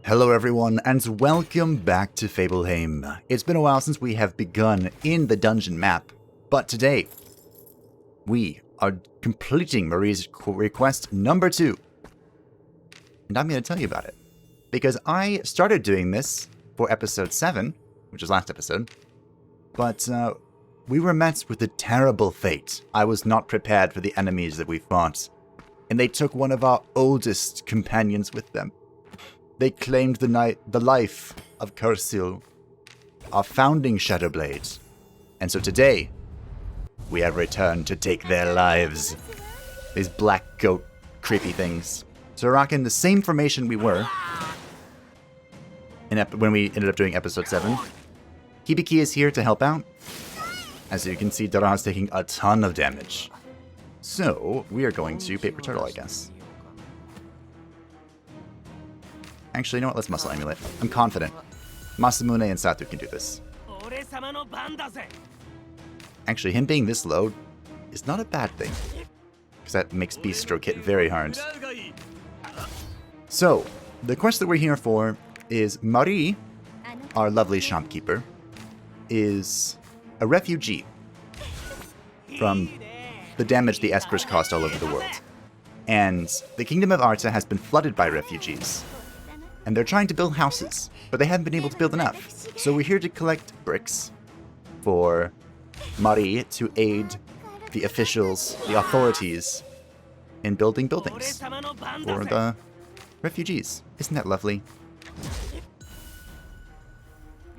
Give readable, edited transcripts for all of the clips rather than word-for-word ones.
Hello everyone, and welcome back to Fableheim. It's been a while since we have begun in the dungeon map, but today, we are completing Marie's request number 2. And I'm going to tell you about it. Because I started doing this for episode 7, which is last episode, but we were met with a terrible fate. I was not prepared for the enemies that we fought, and they took one of our oldest companions with them. They claimed the life of Cursil, our founding Shadowblade. And so today, we have returned to take their lives. These black goat creepy things. So we're rocking the same formation we were when we ended up doing episode 7. Hibiki is here to help out. As you can see, Dara's taking a ton of damage. So we are going to Paper Turtle, I guess. Actually, you know what? Let's Muscle Amulet. I'm confident. Masamune and Satu can do this. Actually, him being this low is not a bad thing, because that makes Beast Stroke hit very hard. So, the quest that we're here for is Marie, our lovely shopkeeper, is a refugee from the damage the Espers caused all over the world. And the Kingdom of Arta has been flooded by refugees. And they're trying to build houses, but they haven't been able to build enough. So we're here to collect bricks for Marie to aid the officials, the authorities, in building buildings for the refugees. Isn't that lovely?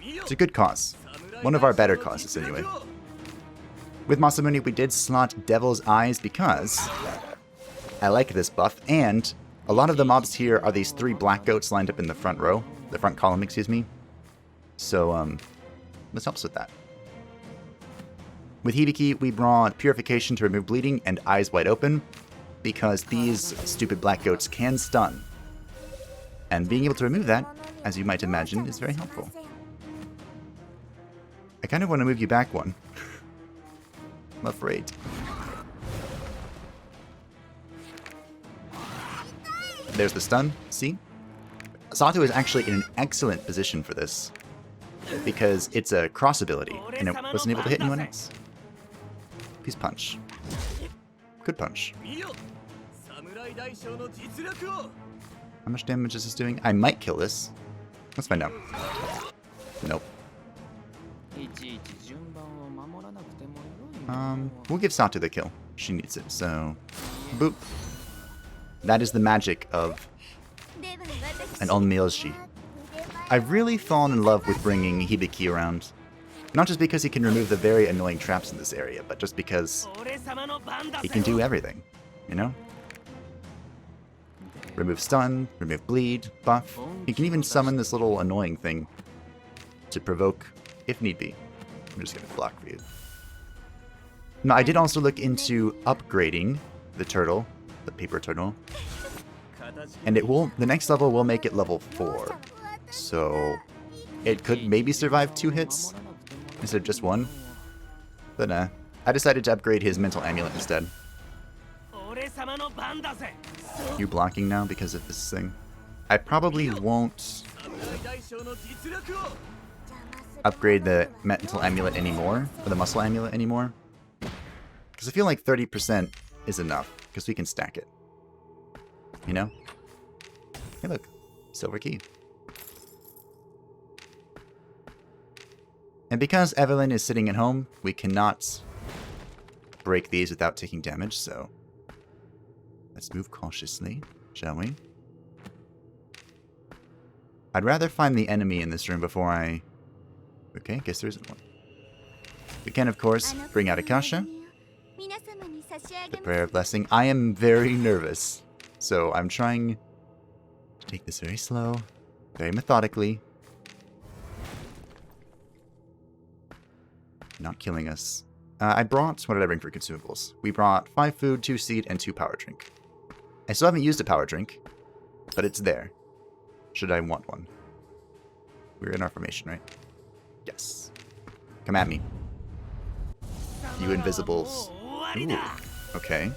It's a good cause. One of our better causes, anyway. With Masamune, we did slot Devil's Eyes because I like this buff, and a lot of the mobs here are these 3 black goats lined up in the front row. The front column, excuse me. So, this helps with that. With Hibiki, we brought Purification to remove bleeding and Eyes Wide Open, because these stupid black goats can stun. And being able to remove that, as you might imagine, is very helpful. I kind of want to move you back one. I'm afraid. There's the stun, see? Sato is actually in an excellent position for this, because it's a cross ability, and it wasn't able to hit anyone else. Peace punch. Good punch. How much damage is this doing? I might kill this. Let's find out. Nope. We'll give Sato the kill. She needs it, so... Boop. That is the magic of an Onmyoji. I've really fallen in love with bringing Hibiki around. Not just because he can remove the very annoying traps in this area, but just because he can do everything, you know? Remove stun, remove bleed, buff. He can even summon this little annoying thing to provoke, if need be. I'm just going to block for you. Now, I did also look into upgrading the turtle, the paper turtle, and the next level will make it level 4. So it could maybe survive 2 hits instead of just 1. But I decided to upgrade his mental amulet instead. You blocking now because of this thing? I probably won't upgrade the mental amulet anymore, or the muscle amulet anymore, because I feel like 30% is enough, because we can stack it. You know? Hey look, silver key. And because Evelyn is sitting at home, we cannot break these without taking damage, so let's move cautiously, shall we? I'd rather find the enemy in this room before I... Okay, guess there isn't one. We can, of course, bring out Akasha. The Prayer of Blessing. I am very nervous, so I'm trying to take this very slow, very methodically. Not killing us. I brought... What did I bring for consumables? We brought 5 food, 2 seed, and 2 power drink. I still haven't used a power drink, but it's there. Should I want one? We're in our formation, right? Yes. Come at me. You invisibles. Ooh. Okay.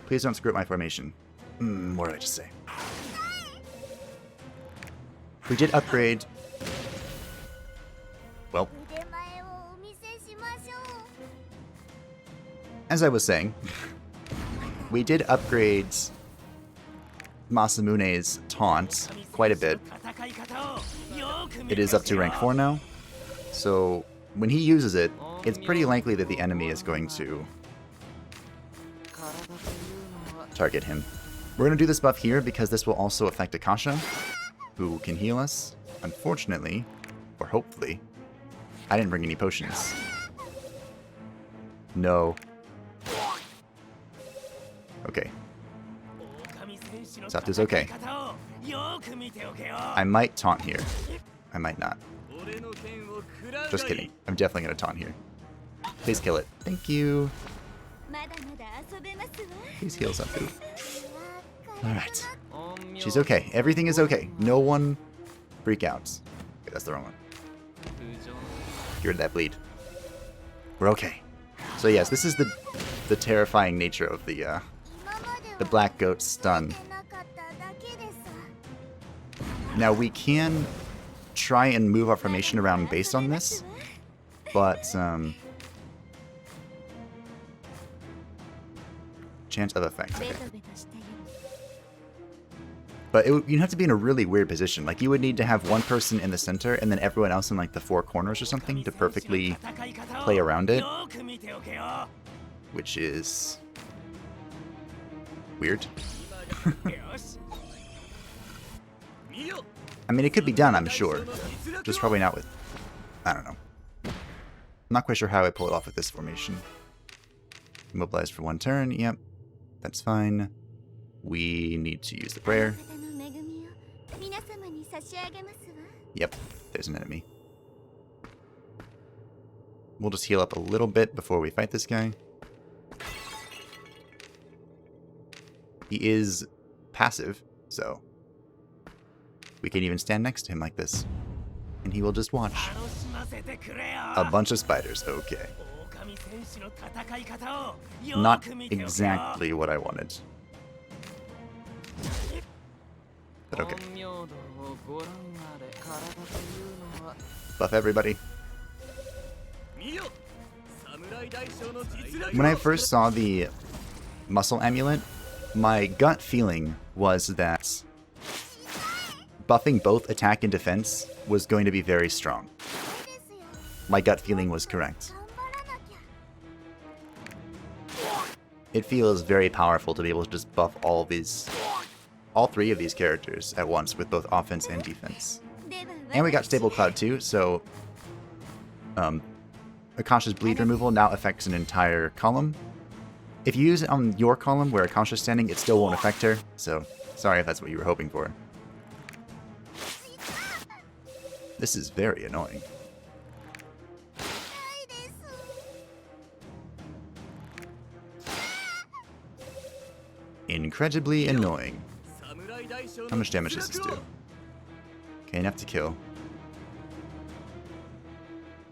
Please don't screw up my formation. What did I just say? We did upgrade... Well, as I was saying, we did upgrade Masamune's taunt quite a bit. It is up to rank 4 now, so when he uses it, it's pretty likely that the enemy is going to target him. We're going to do this buff here because this will also affect Akasha, who can heal us. Unfortunately, or hopefully, I didn't bring any potions. No. Okay. Satu's okay. I might taunt here. I might not. Just kidding. I'm definitely going to taunt here. Please kill it. Thank you. Please heal Satu. Alright. She's okay. Everything is okay. No one freak out. Okay, that's the wrong one. Cured that bleed. We're okay. So yes, this is the terrifying nature of the black goat stun. Now we can try and move our formation around based on this, but chance of effect. Okay. But you'd have to be in a really weird position. Like, you would need to have one person in the center and then everyone else in, like, the 4 corners or something to perfectly play around it. Which is... weird. I mean, it could be done, I'm sure. Just probably not with... I don't know. I'm not quite sure how I pull it off with this formation. Immobilized for 1 turn, yep. That's fine. We need to use the prayer. Yep, there's an enemy. We'll just heal up a little bit before we fight this guy. He is passive, so we can even stand next to him like this. And he will just watch. A bunch of spiders, okay. Not exactly what I wanted. But okay. Buff everybody. When I first saw the muscle amulet, my gut feeling was that buffing both attack and defense was going to be very strong. My gut feeling was correct. It feels very powerful to be able to just buff all 3 of these characters at once with both offense and defense. And we got Stable Cloud too, so Akasha's bleed removal now affects an entire column. If you use it on your column where Akasha's standing, it still won't affect her, so sorry if that's what you were hoping for. This is very annoying. Incredibly annoying. How much damage does this do? Okay, enough to kill.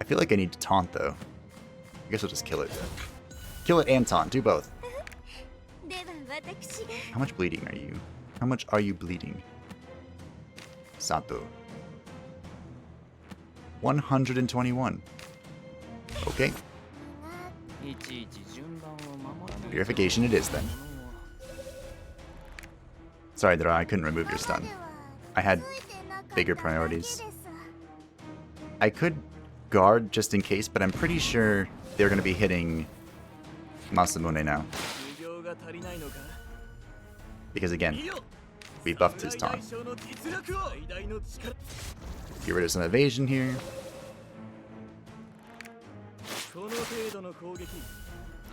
I feel like I need to taunt, though. I guess we'll just kill it. Kill it and taunt. Do both. How much bleeding are you? How much are you bleeding? Sato. 121. Okay. Purification it is, then. Sorry, Dara, I couldn't remove your stun. I had bigger priorities. I could guard just in case, but I'm pretty sure they're going to be hitting Masamune now. Because again, we buffed his taunt. Get rid of some evasion here.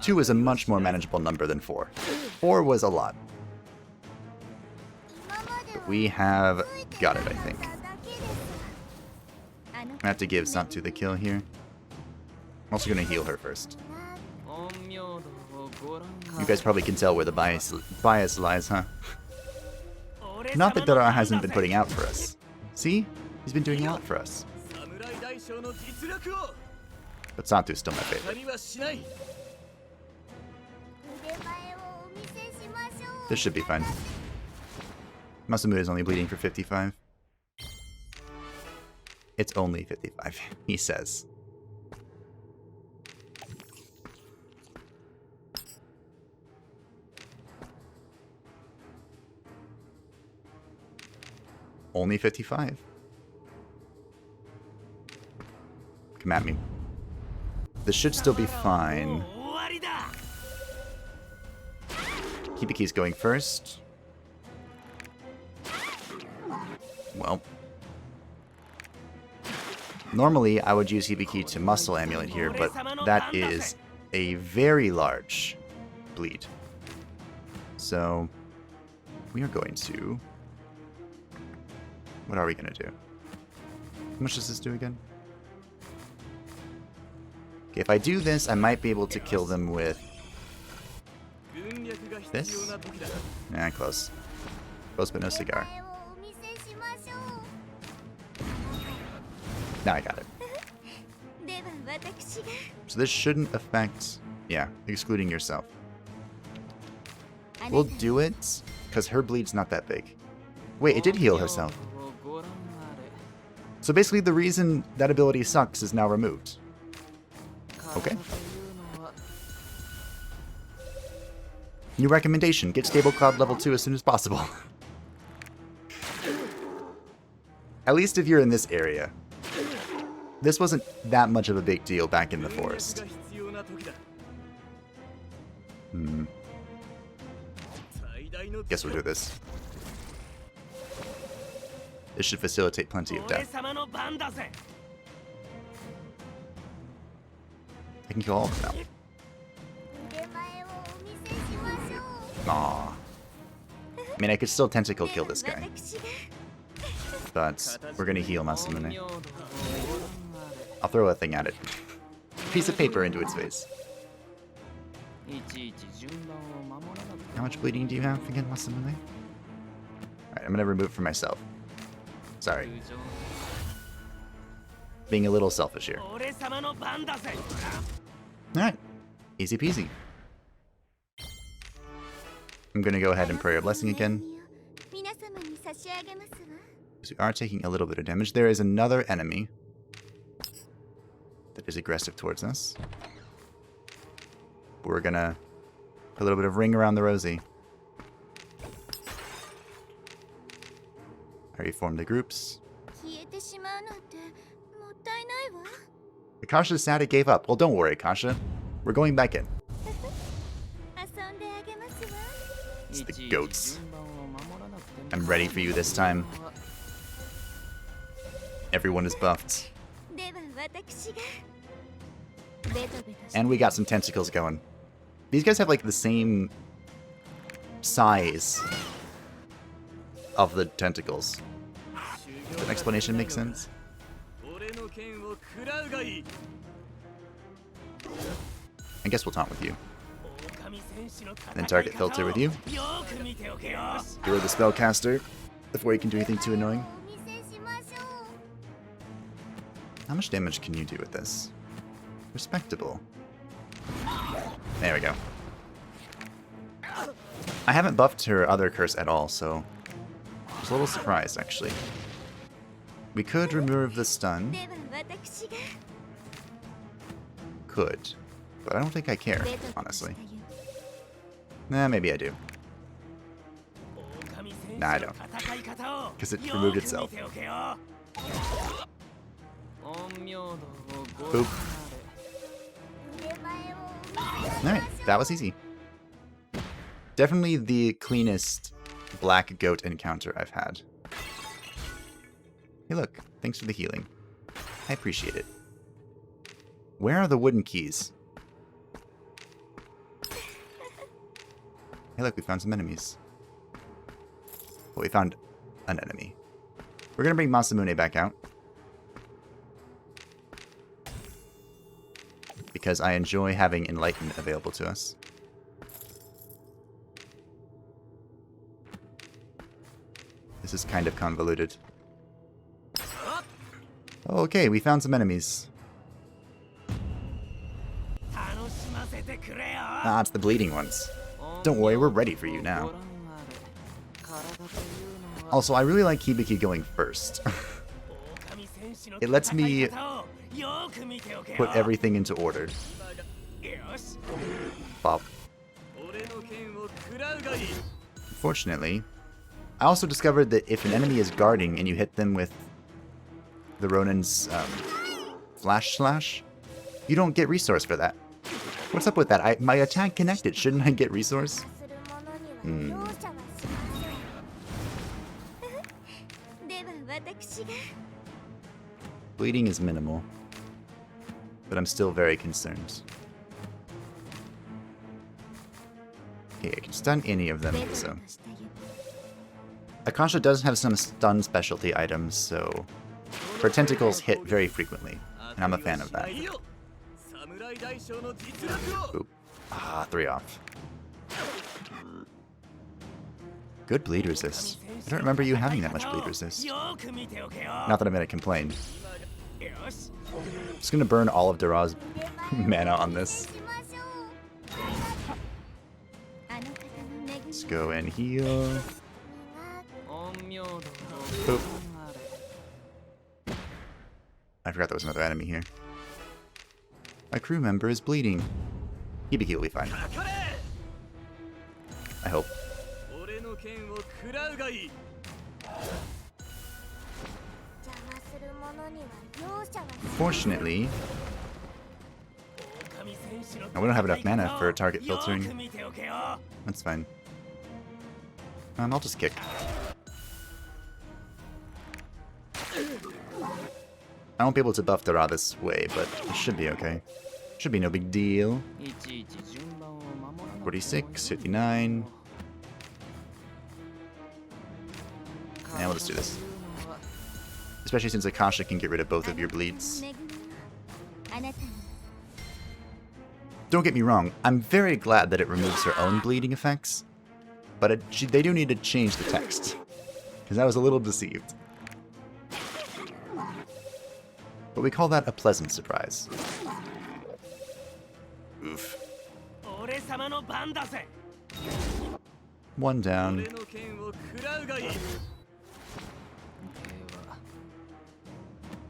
2 is a much more manageable number than 4. 4 was a lot. But we have got it, I think. I have to give Santu the kill here. I'm also going to heal her first. You guys probably can tell where the bias lies, huh? Not that Dara hasn't been putting out for us. See? He's been doing a lot for us. But Santu's still my favorite. This should be fine. Masamune is only bleeding for 55. It's only 55, he says. Only 55. Come at me. This should still be fine. Hibiki's going first. Well. Normally, I would use Hibiki to muscle amulet here, but that is a very large bleed. So, we are going to... What are we going to do? How much does this do again? Okay, if I do this, I might be able to kill them with... this? Nah, close. Close but no cigar. Now I got it. So this shouldn't affect... Yeah, excluding yourself. We'll do it, because her bleed's not that big. Wait, it did heal herself. So basically the reason that ability sucks is now removed. Okay. New recommendation, get Stable Cloud level 2 as soon as possible. At least if you're in this area. This wasn't that much of a big deal back in the forest. Guess we'll do this. This should facilitate plenty of death. I can kill all of them now. Aww. I mean, I could still tentacle kill this guy. But we're gonna heal Masamune. I'll throw a thing at it. Piece of paper into its face. How much bleeding do you have again, Masamune? Alright, I'm gonna remove it for myself. Sorry. Being a little selfish here. Alright. Easy peasy. I'm gonna go ahead and pray a blessing again. So we are taking a little bit of damage. There is another enemy that is aggressive towards us. We're gonna put a little bit of ring around the rosy. I reform the groups. Akasha's sad it gave up. Well, don't worry, Akasha. We're going back in. It's the goats. I'm ready for you this time. Everyone is buffed. And we got some tentacles going. These guys have like the same size of the tentacles. Does that explanation make sense? I guess we'll taunt with you. And then target filter with you. You're the spellcaster before you can do anything too annoying. How much damage can you do with this? Respectable. There we go. I haven't buffed her other curse at all, so I was a little surprised, actually. We could remove the stun. Could. But I don't think I care, honestly. Nah, maybe I do. Nah, I don't. Because it removed itself. Boop. Alright, that was easy. Definitely the cleanest black goat encounter I've had. Hey look, thanks for the healing. I appreciate it. Where are the wooden keys? Hey look, we found some enemies. Well, we found an enemy. We're gonna bring Masamune back out. Because I enjoy having Enlightenment available to us. This is kind of convoluted. Okay, we found some enemies. Ah, it's the bleeding ones. Don't worry, we're ready for you now. Also, I really like Hibiki going first. it lets me put everything into order. Bop. Unfortunately, I also discovered that if an enemy is guarding and you hit them with the Ronin's flash slash, you don't get resource for that. What's up with that? My attack connected. Shouldn't I get resource? Bleeding is minimal, but I'm still very concerned. Okay, I can stun any of them, so... Akasha does have some stun specialty items, so her tentacles hit very frequently, and I'm a fan of that. Oop. Ah, 3 off. Good bleed resist. I don't remember you having that much bleed resist. Not that I'm gonna complain. I'm just gonna burn all of Dara's mana on this. Let's go and heal. Oop. I forgot there was another enemy here. My crew member is bleeding. Hibiki will be fine. I hope. Unfortunately, we don't have enough mana for target filtering. That's fine. I'll just kick. I won't be able to buff Dara this way, but it should be okay. Should be no big deal. 46, 59. And we'll just do this. Especially since Akasha can get rid of both of your bleeds. Don't get me wrong, I'm very glad that it removes her own bleeding effects, but they do need to change the text, because I was a little deceived. But we call that a pleasant surprise. Oof. 1 down.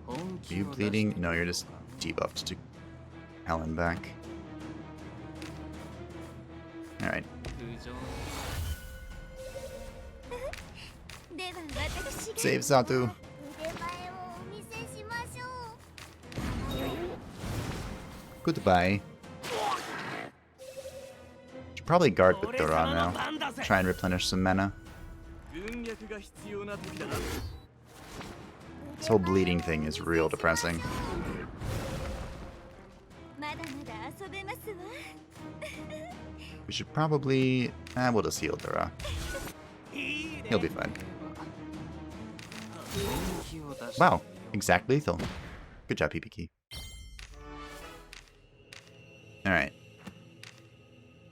Are you bleeding? No, you're just debuffed to hell and back. Alright. Save Satu. Goodbye. Should probably guard with Dora now. Try and replenish some mana. This whole bleeding thing is real depressing. We should probably... we'll just heal Dora. He'll be fine. Wow, exact lethal. Good job, PPK. Alright.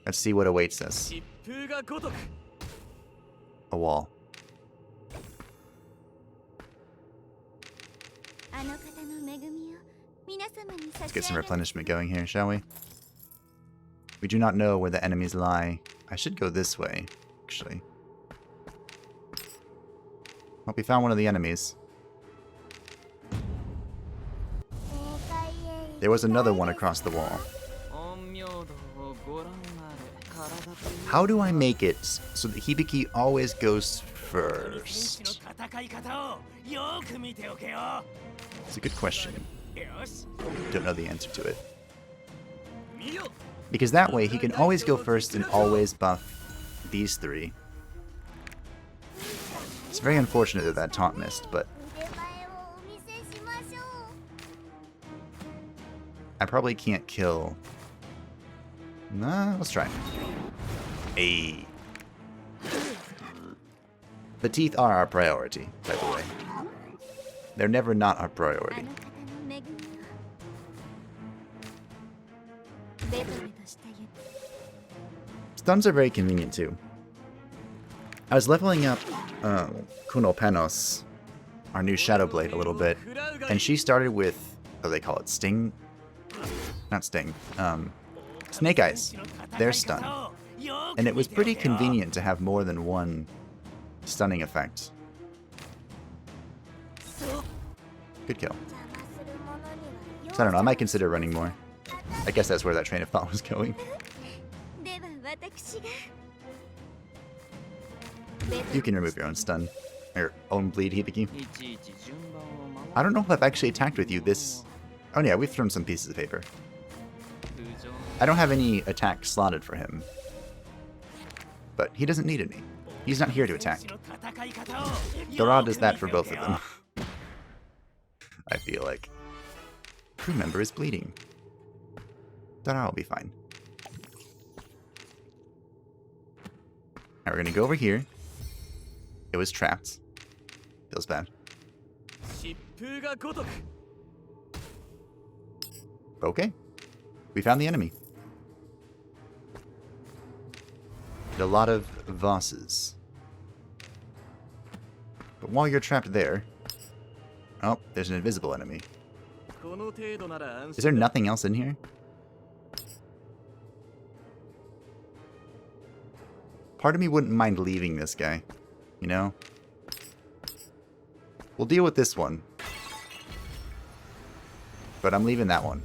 Let's see what awaits us. A wall. Let's get some replenishment going here, shall we? We do not know where the enemies lie. I should go this way, actually. Hope we found one of the enemies. There was another one across the wall. How do I make it so that Hibiki always goes first? It's a good question. Don't know the answer to it. Because that way he can always go first and always buff these 3. It's very unfortunate that that taunt missed, but I probably can't kill. Nah, let's try. Hey. The teeth are our priority, by the way. They're never not our priority. Stuns are very convenient too. I was leveling up Kuno Panos, our new Shadow Blade, a little bit, and she started with, what do they call it, Sting? Not Sting. Snake Eyes. Their stun. And it was pretty convenient to have more than one stunning effect. Good kill. So I don't know, I might consider running more. I guess that's where that train of thought was going. You can remove your own stun. Your own bleed, Hibiki. I don't know if I've actually attacked with you this... Oh yeah, we've thrown some pieces of paper. I don't have any attack slotted for him. But he doesn't need any. He's not here to attack. Dora does that for both of them. I feel like. Crew member is bleeding. Dora will be fine. Now we're gonna go over here. It was trapped. Feels bad. Okay. We found the enemy. A lot of Vosses. But while you're trapped there... Oh, there's an invisible enemy. Is there nothing else in here? Part of me wouldn't mind leaving this guy. You know? We'll deal with this one. But I'm leaving that one.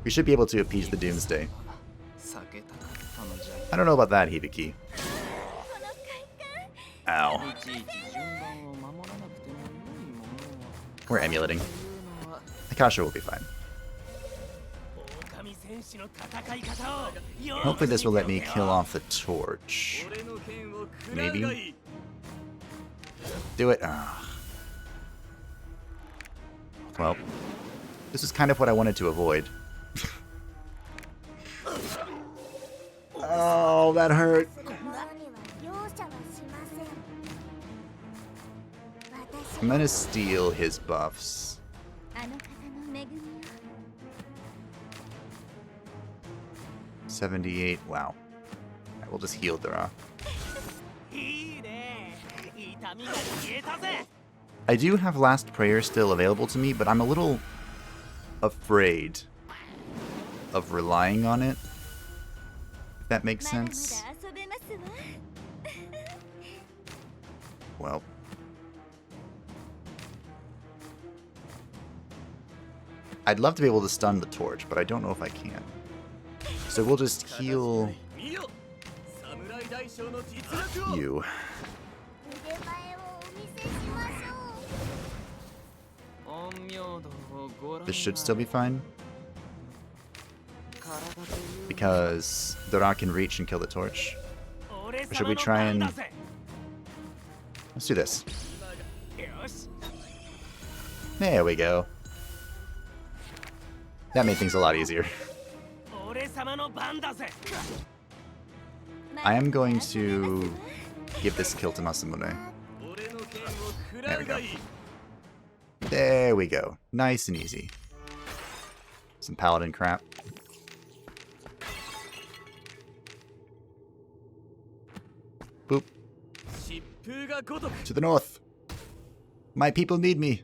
We should be able to appease the Doomsday. I don't know about that, Hibiki. Ow. We're emulating. Akasha will be fine. Hopefully this will let me kill off the torch. Maybe? Do it. Well, this is kind of what I wanted to avoid. Oh, that hurt. I'm gonna steal his buffs. 78. Wow. Right, we'll just heal Dora. I do have Last Prayer still available to me, but I'm a little afraid of relying on it. If that makes sense. Well. I'd love to be able to stun the torch, but I don't know if I can. So we'll just heal you. This should still be fine. Because Dora can reach and kill the torch. Or should we try and... Let's do this. There we go. That made things a lot easier. I am going to give this kill to Masamune. There we go. There we go. Nice and easy. Some paladin crap. Boop. To the north. My people need me.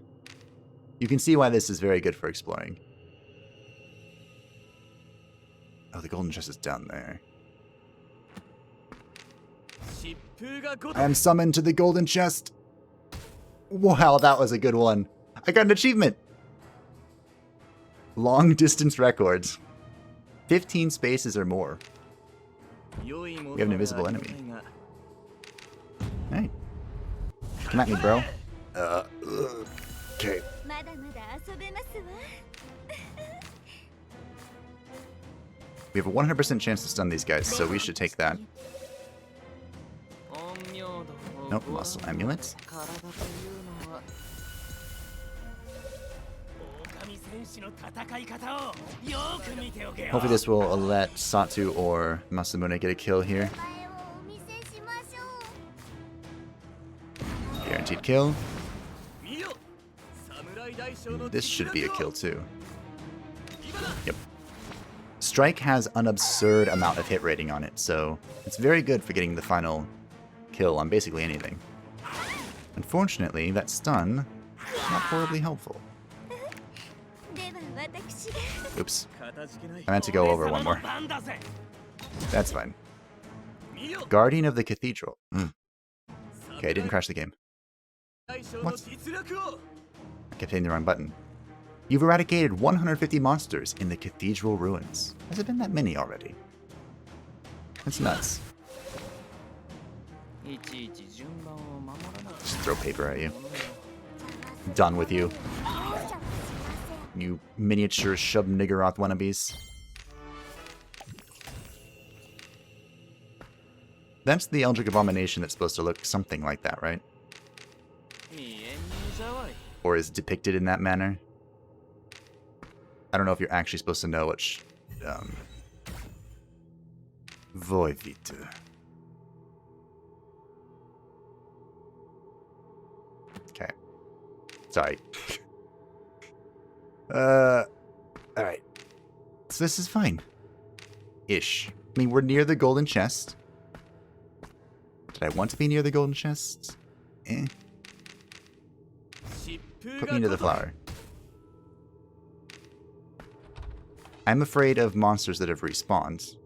You can see why this is very good for exploring. Oh, the golden chest is down there. I am summoned to the golden chest. Wow, that was a good one. I got an achievement. Long distance records. 15 spaces or more. We have an invisible enemy. Hey. Come at me, bro. Okay. We have a 100% chance to stun these guys, so we should take that. Nope, muscle amulets. Hopefully this will let Satu or Masamune get a kill here. Guaranteed kill. This should be a kill too. Yep. Strike has an absurd amount of hit rating on it, so it's very good for getting the final kill on basically anything. Unfortunately, that stun, not horribly helpful. Oops. I meant to go over one more. That's fine. Guardian of the Cathedral. Okay, I didn't crash the game. What? I kept hitting the wrong button. You've eradicated 150 monsters in the cathedral ruins. Has it been that many already? That's nuts. Just throw paper at you. Done with you. You miniature Shub Niggeroth wannabes. That's the Eldritch Abomination that's supposed to look something like that, right? Or is depicted in that manner? I don't know if you're actually supposed to know which... Voivita. Okay. Sorry. Alright. So this is fine. Ish. I mean, we're near the golden chest. Did I want to be near the golden chest? Eh. Put me into the flower. I'm afraid of monsters that have respawned.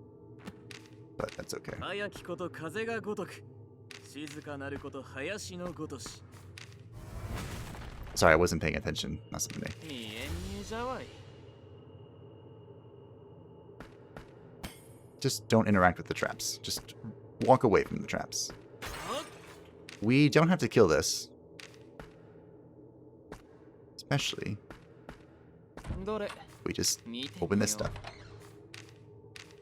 But that's okay. Sorry, I wasn't paying attention. Not something. Just don't interact with the traps. Just walk away from the traps. We don't have to kill this. Especially... we just open this stuff.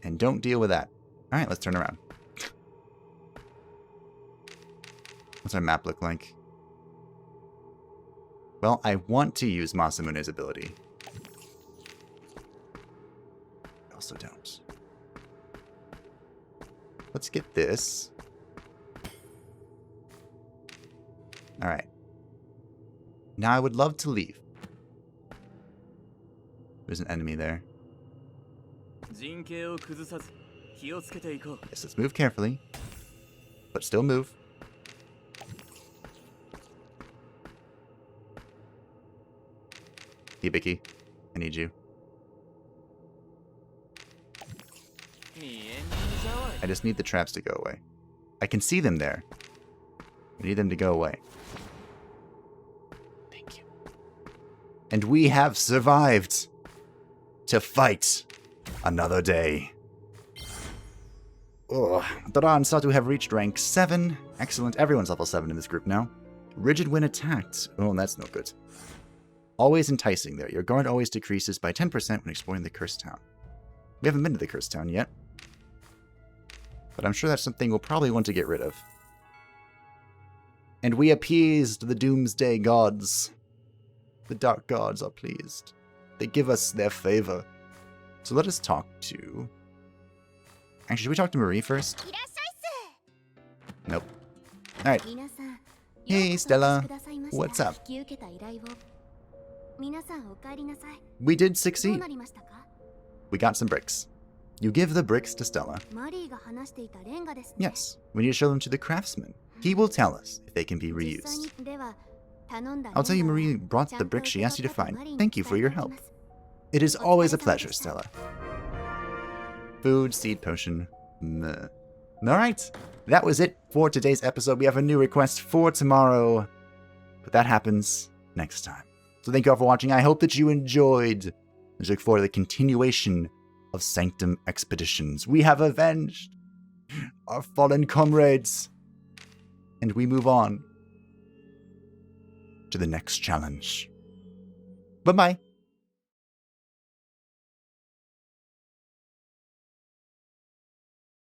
And don't deal with that. Alright, let's turn around. What's our map look like? Well, I want to use Masamune's ability. I also don't. Let's get this. Alright. Now I would love to leave. There's an enemy there. Yes, let's move carefully. But still move. Hibiki, I need you. I just need the traps to go away. I can see them there. I need them to go away. Thank you. And we have survived to fight another day. Oh, Dara and Satu have reached rank 7. Excellent. Everyone's level 7 in this group now. Rigid when attacked. Oh, that's no good. Always enticing there. Your guard always decreases by 10% when exploring the Cursed Town. We haven't been to the Cursed Town yet. But I'm sure that's something we'll probably want to get rid of. And we appeased the Doomsday gods. The Dark Gods are pleased. They give us their favor. So let us talk to... Actually, should we talk to Marie first? Nope. Alright. Hey, Stella. What's up? We did succeed. We got some bricks. You give the bricks to Stella. Yes, we need to show them to the craftsman. He will tell us if they can be reused. I'll tell you Marie brought the bricks she asked you to find. Thank you for your help. It is always a pleasure, Stella. Food, seed, potion. Meh. Alright, that was it for today's episode. We have a new request for tomorrow. But that happens next time. So thank you all for watching. I hope that you enjoyed. I look forward to the continuation of Sanctum Expeditions. We have avenged our fallen comrades. And we move on to the next challenge. Bye-bye.